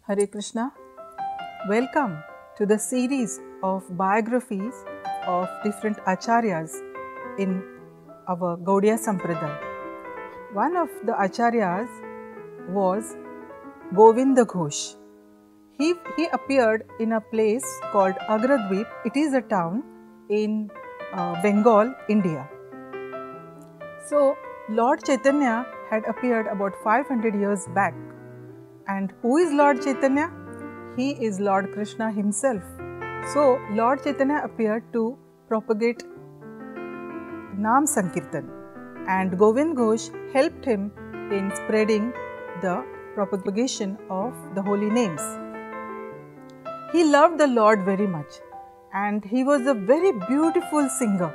Hare Krishna. Welcome to the series of biographies of different acharyas in our Gaudiya Sampradaya. One of the acharyas was Govinda Ghosh. He appeared in a place called Agradweep. It is a town in Bengal, India. So, Lord Chaitanya had appeared about 500 years back. And who is Lord Chaitanya? He is Lord Krishna himself. So, Lord Chaitanya appeared to propagate Naam Sankirtan, and Govind Ghosh helped him in spreading the propagation of the holy names. He loved the Lord very much, and he was a very beautiful singer,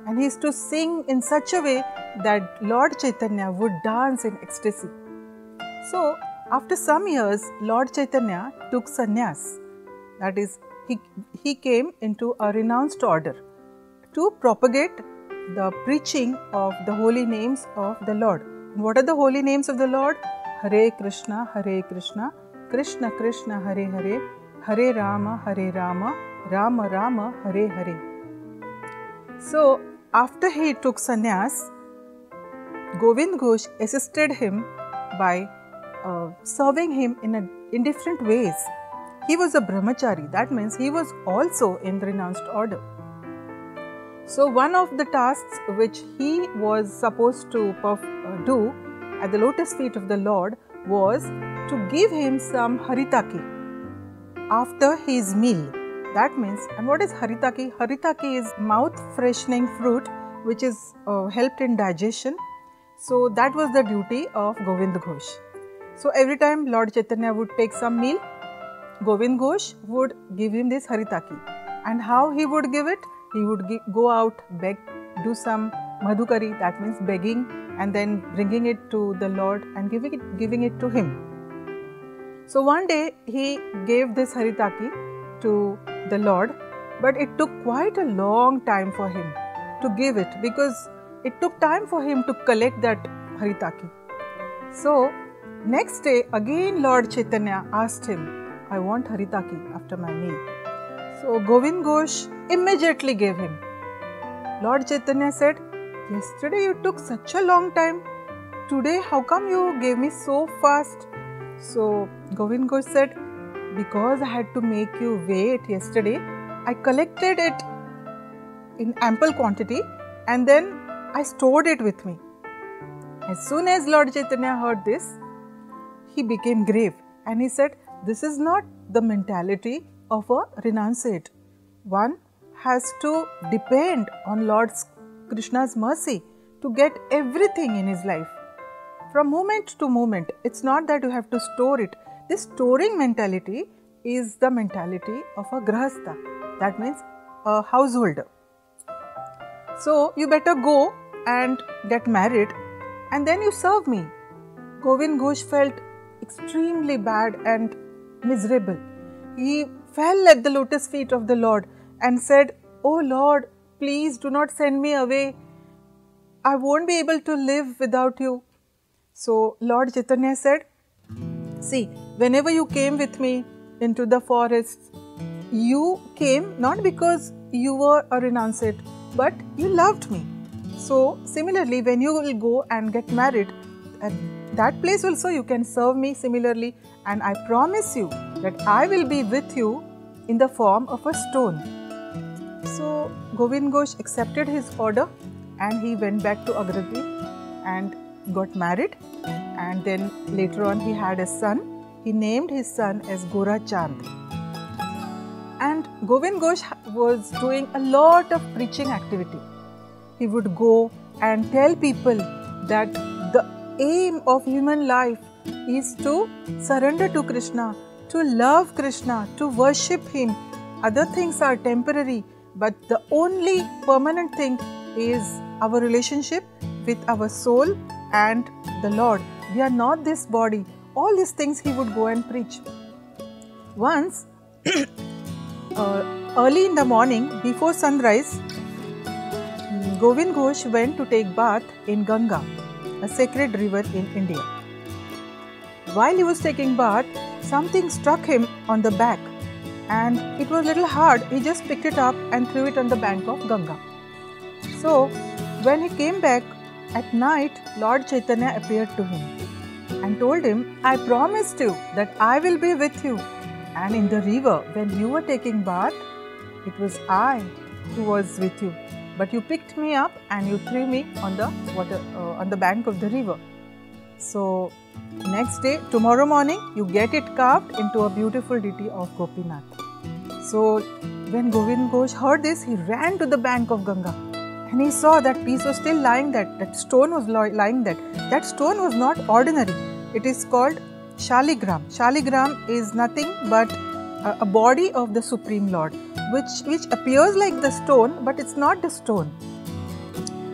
and he used to sing in such a way that Lord Chaitanya would dance in ecstasy. So, after some years, Lord Chaitanya took sannyas, that is, he came into a renounced order to propagate the preaching of the holy names of the Lord. And what are the holy names of the Lord? Hare Krishna, Krishna Krishna, Hare Hare, Hare Rama, Rama Rama, Hare Hare. So, after he took sannyas, Govind Ghosh assisted him by serving him in different ways. He was a brahmachari, that means he was also in the renounced order. So, one of the tasks which he was supposed to do at the lotus feet of the Lord was to give him some haritaki after his meal. That means, and what is haritaki? Haritaki is mouth freshening fruit which is helped in digestion. So, that was the duty of Govind Ghosh. So, every time Lord Chaitanya would take some meal, Govind Ghosh would give him this haritaki. And how he would give it? He would go out, beg, do some madhukari, that means begging, and then bringing it to the Lord and giving it to him. So, one day he gave this haritaki to the Lord, but it took quite a long time for him to give it, because it took time for him to collect that haritaki. So, next day again Lord Chaitanya asked him, I want haritaki after my meal. So, Govind Ghosh immediately gave him. Lord Chaitanya said, yesterday you took such a long time. Today how come you gave me so fast? So, Govind Ghosh said, because I had to make you wait yesterday, I collected it in ample quantity and then I stored it with me. As soon as Lord Chaitanya heard this, he became grave and he said, this is not the mentality of a renunciate. One has to depend on Lord Krishna's mercy to get everything in his life. From moment to moment, it's not that you have to store it. This storing mentality is the mentality of a grahastha, that means a householder. So, you better go and get married and then you serve me. Govind Ghosh felt extremely bad and miserable. He fell at the lotus feet of the Lord and said, Oh Lord, please do not send me away. I won't be able to live without you. So, Lord Chaitanya said, see, whenever you came with me into the forests, you came not because you were a renunciate, but you loved me. So, similarly, when you will go and get married, at that place also you can serve me similarly, and I promise you that I will be with you in the form of a stone. So, Govind Ghosh accepted his order and he went back to Agradweep and got married, and then later on he had a son. He named his son as Gora Chand. And Govind Ghosh was doing a lot of preaching activity. He would go and tell people that the aim of human life is to surrender to Krishna, to love Krishna, to worship Him. Other things are temporary, but the only permanent thing is our relationship with our soul and the Lord. We are not this body. All these things he would go and preach. Once, early in the morning, before sunrise, Govind Ghosh went to take bath in Ganga, a sacred river in India. While he was taking bath, something struck him on the back and it was a little hard. He just picked it up and threw it on the bank of Ganga. So, when he came back at night, Lord Chaitanya appeared to him and told him, I promised you that I will be with you. And in the river, when you were taking bath, it was I who was with you. But you picked me up and you threw me on the water, on the bank of the river. So, next day, tomorrow morning, you get it carved into a beautiful deity of Gopinath. So, when Govind Ghosh heard this, he ran to the bank of Ganga and he saw that piece was still lying there, that stone was lying there. That stone was not ordinary. It is called Shaligram. Shaligram is nothing but a body of the Supreme Lord, which appears like the stone, but it's not the stone.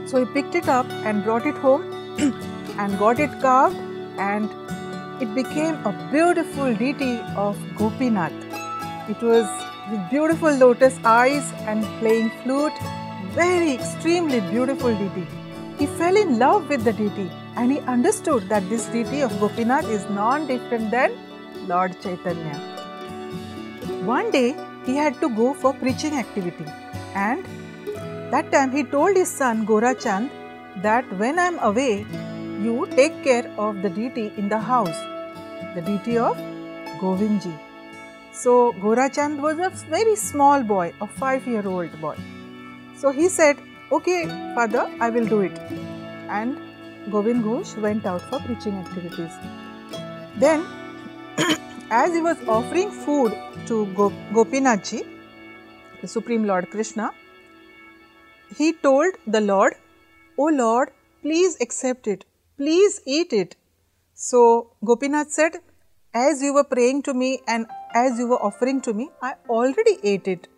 So, he picked it up and brought it home and got it carved, and it became a beautiful deity of Gopinath. It was with beautiful lotus eyes and playing flute, very extremely beautiful deity. He fell in love with the deity and he understood that this deity of Gopinath is none different than Lord Chaitanya. One day he had to go for preaching activity, and that time he told his son Gorachand that when I am away, you take care of the deity in the house, the deity of Govindji. So, Gorachand was a very small boy, a 5-year-old boy. So, he said, okay father, I will do it. And Govind Ghosh went out for preaching activities. Then, as he was offering food to Gopinathji, the Supreme Lord Krishna, he told the Lord, "Oh Lord, please accept it. Please eat it." So, Gopinath said, as you were praying to me and as you were offering to me, I already ate it.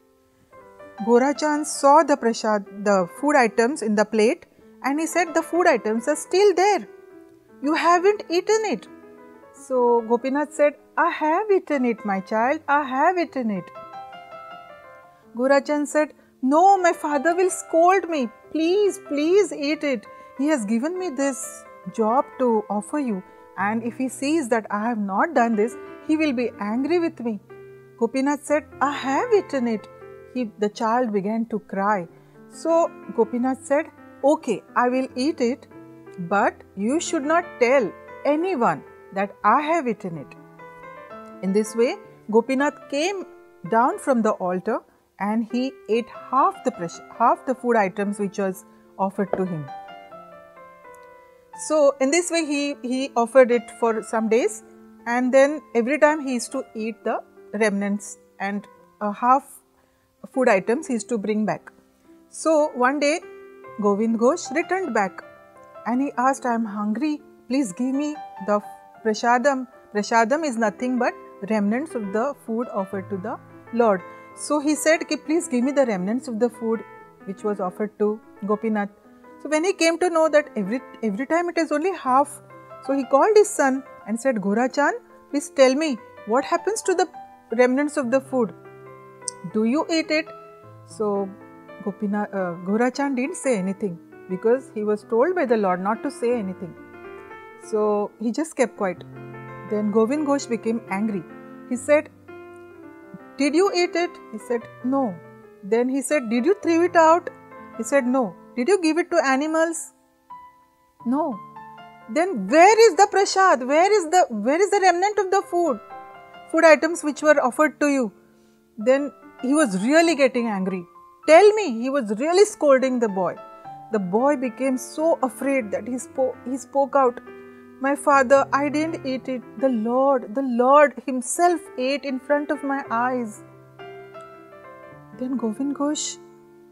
Gorachand saw the prasad, the food items in the plate, and he said, the food items are still there. You haven't eaten it. So, Gopinath said, I have eaten it, my child. I have eaten it. Gorachand said, no, my father will scold me. Please, please eat it. He has given me this job to offer you, and if he sees that I have not done this, he will be angry with me. Gopinath said, I have eaten it. The child began to cry. So Gopinath said, okay, I will eat it, but you should not tell anyone that I have eaten it. In this way, Gopinath came down from the altar and he ate half the food items which was offered to him. So, in this way he offered it for some days, and then every time he used to eat the remnants, and half food items he used to bring back. So, one day Govind Ghosh returned back and he asked, I am hungry, please give me the prasadam. Prasadam is nothing but remnants of the food offered to the Lord. So, he said, please give me the remnants of the food which was offered to Gopinath. So, when he came to know that every time it is only half, so he called his son and said, Gorachand, please tell me what happens to the remnants of the food. Do you eat it? So, Gorachand didn't say anything because he was told by the Lord not to say anything. So, he just kept quiet. Then Govind Ghosh became angry. He said, did you eat it? He said, no. Then he said, did you throw it out? He said, no. Did you give it to animals? No. Then where is the prasad? Where is the remnant of the food items which were offered to you? Then he was really getting angry. Tell me, he was really scolding the boy. The boy became so afraid that he spoke out, my father, I didn't eat it. The Lord himself ate in front of my eyes. Then Govind Ghosh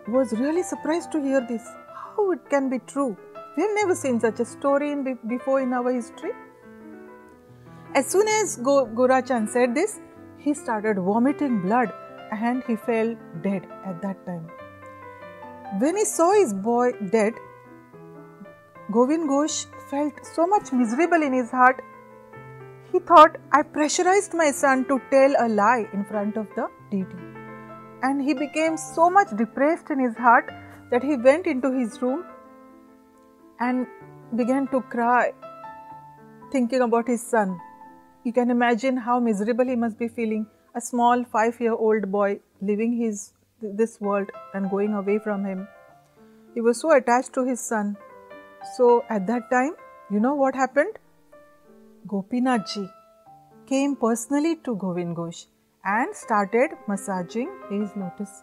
was really surprised to hear this. How it can be true? We have never seen such a story before in our history. As soon as Gorachand said this, he started vomiting blood and he fell dead at that time. When he saw his boy dead, Govind Ghosh felt so much miserable in his heart. He thought, I pressurized my son to tell a lie in front of the deity. And he became so much depressed in his heart that he went into his room and began to cry, thinking about his son. you can imagine how miserable he must be feeling. A small 5-year-old boy living this world and going away from him. He was so attached to his son. So at that time, you know what happened? Gopinath ji came personally to Govind Ghosh and started massaging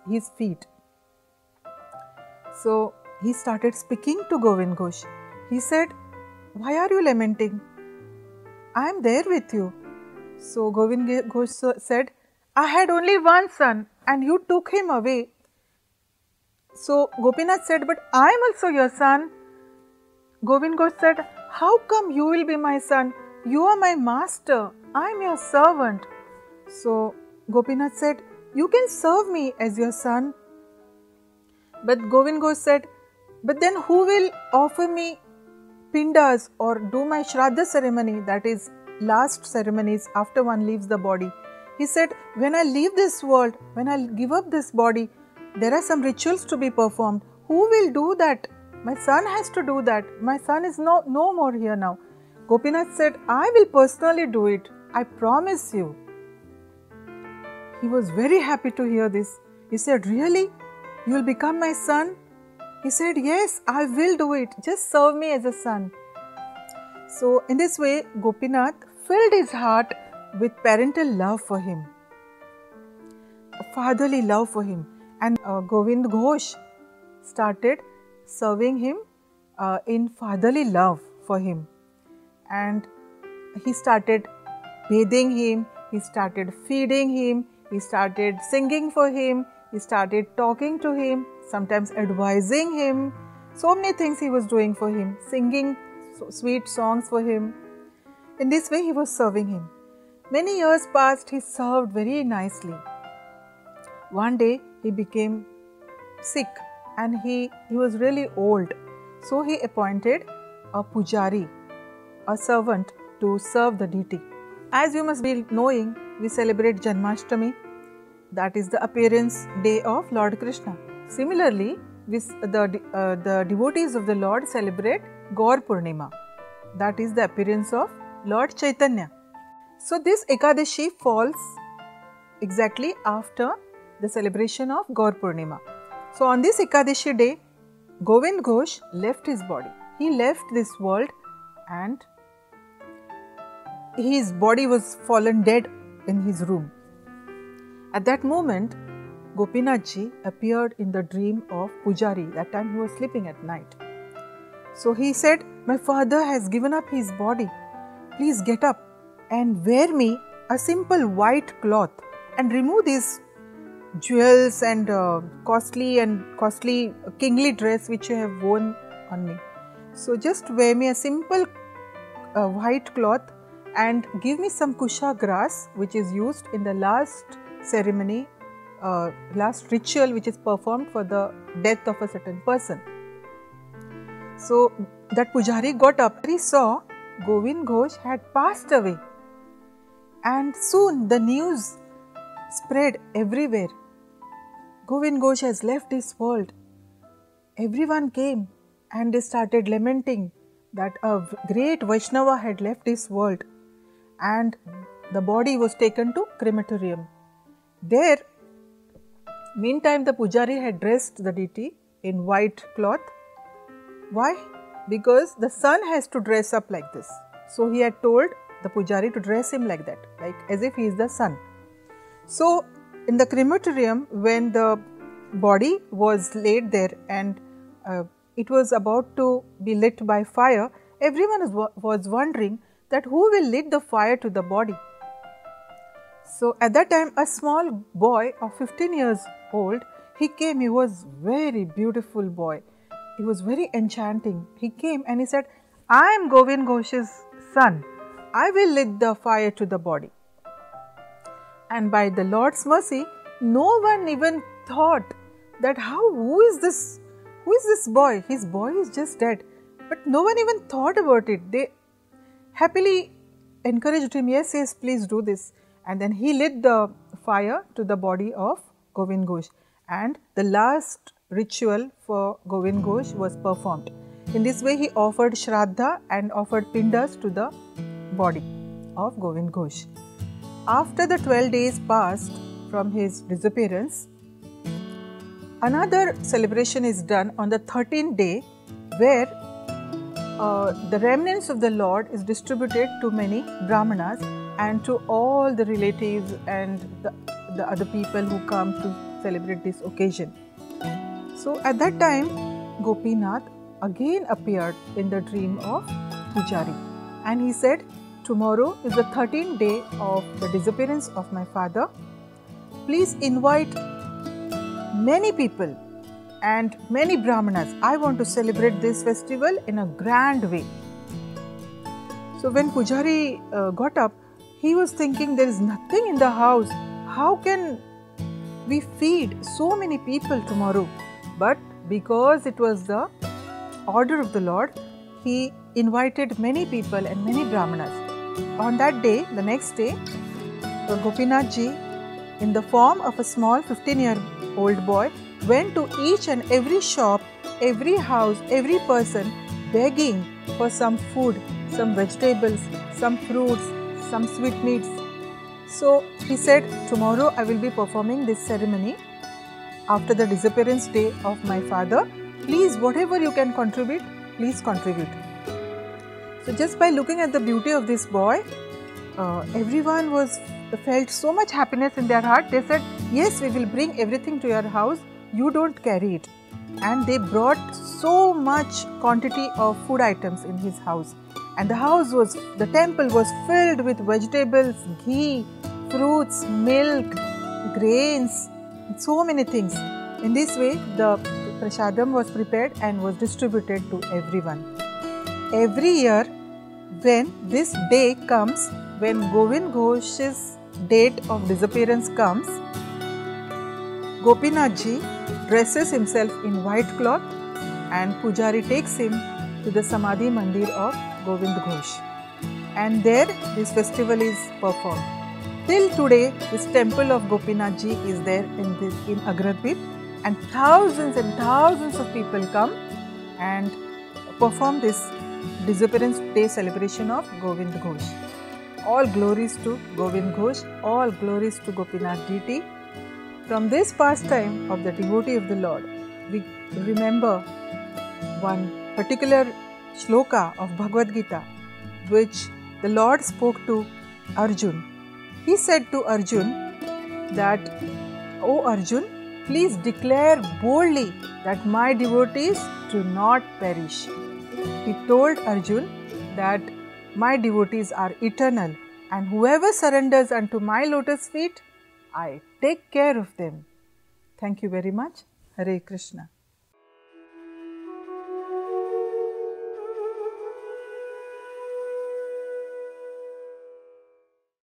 his feet. So he started speaking to Govind Ghosh. He said, "Why are you lamenting? I am there with you." So Govind Ghosh said, "I had only one son and you took him away." So Gopinath said, "But I am also your son." Govind Ghosh said, "How come you will be my son? You are my master. I am your servant." So Gopinath said, "You can serve me as your son." But Govind Ghosh said, "But then who will offer me pindas or do my Shraddha ceremony, that is last ceremonies after one leaves the body?" He said, "When I leave this world, when I give up this body, there are some rituals to be performed. Who will do that? My son has to do that. My son is no more here now." Gopinath said, "I will personally do it. I promise you." He was very happy to hear this. He said, "Really? You will become my son?" He said, "Yes, I will do it. Just serve me as a son." So in this way, Gopinath filled his heart with parental love for him, fatherly love for him. And Govind Ghosh started serving him in fatherly love for him. And he started bathing him, he started feeding him, he started singing for him, he started talking to him, sometimes advising him. So many things he was doing for him, singing sweet songs for him. In this way he was serving him. Many years passed, he served very nicely. One day he became sick and he was really old. So he appointed a pujari, a servant, to serve the deity. As you must be knowing, we celebrate Janmashtami, that is the appearance day of Lord Krishna. Similarly, the devotees of the Lord celebrate Gaur Purnima, that is the appearance of Lord Chaitanya. So this Ekadashi falls exactly after the celebration of Gaur Purnima. So on this Ekadashi day, Govind Ghosh left his body. He left this world and his body was fallen dead in his room. At that moment, Gopinath ji appeared in the dream of Pujari. That time he was sleeping at night. So he said, "My father has given up his body. Please get up and wear me a simple white cloth and remove these jewels and costly kingly dress which you have worn on me. So just wear me a simple white cloth and give me some kusha grass, which is used in the last ceremony, last ritual which is performed for the death of a certain person." So that pujari got up. He saw Govind Ghosh had passed away, and soon the news spread everywhere. Govind Ghosh has left this world. Everyone came and they started lamenting that a great Vaishnava had left this world, and the body was taken to crematorium. There, meantime, the pujari had dressed the deity in white cloth. Why? Because the son has to dress up like this. So he had told the pujari to dress him like that, like as if he is the son. So in the crematorium, when the body was laid there and it was about to be lit by fire, everyone was wondering that who will lit the fire to the body. So at that time, a small boy of 15 years old, he came. He was very beautiful boy. He was very enchanting. He came and he said, "I am Govind Ghosh's son. I will lit the fire to the body." And by the Lord's mercy, no one even thought that who is this boy? His boy is just dead. But no one even thought about it. They happily encouraged him, yes, please do this. And then he lit the fire to the body of Govind Ghosh. And the last ritual for Govind Ghosh was performed. In this way, he offered Shraddha and offered Pindas to the body. of Govind Ghosh. After the 12 days passed from his disappearance, another celebration is done on the 13th day, where the remnants of the Lord is distributed to many Brahmanas and to all the relatives and the other people who come to celebrate this occasion. So at that time, Gopinath again appeared in the dream of Pujari, and he said, "Tomorrow is the 13th day of the disappearance of my father. Please invite many people and many Brahmanas. I want to celebrate this festival in a grand way." So when Pujari got up, he was thinking, there is nothing in the house. How can we feed so many people tomorrow? But because it was the order of the Lord, he invited many people and many Brahmanas. On that day, the next day, Gopinath ji, in the form of a small 15-year-old boy, went to each and every shop, every house, every person, begging for some food, some vegetables, some fruits, some sweetmeats. So he said, "Tomorrow I will be performing this ceremony after the disappearance day of my father. Please, whatever you can contribute, please contribute." So just by looking at the beauty of this boy, everyone felt so much happiness in their heart. They said, "Yes, we will bring everything to your house. You don't carry it." And they brought so much quantity of food items in his house. And the temple was filled with vegetables, ghee, fruits, milk, grains, so many things. In this way, the prasadam was prepared and was distributed to everyone. Every year, when this day comes, when Govind Ghosh's date of disappearance comes, Gopinath ji dresses himself in white cloth and Pujari takes him to the Samadhi Mandir of Govind Ghosh, and there this festival is performed. Till today, this temple of Gopinath ji is there in Agradvip, and thousands of people come and perform this disappearance day celebration of Govind Ghosh. All glories to Govind Ghosh, all glories to Gopinath deity. From this pastime of the devotee of the Lord, we remember one particular shloka of Bhagavad Gita, which the Lord spoke to Arjun. He said to Arjun that, "O Arjun, please declare boldly that my devotees do not perish." He told Arjun that my devotees are eternal, and whoever surrenders unto my lotus feet, I take care of them. Thank you very much. Hare Krishna.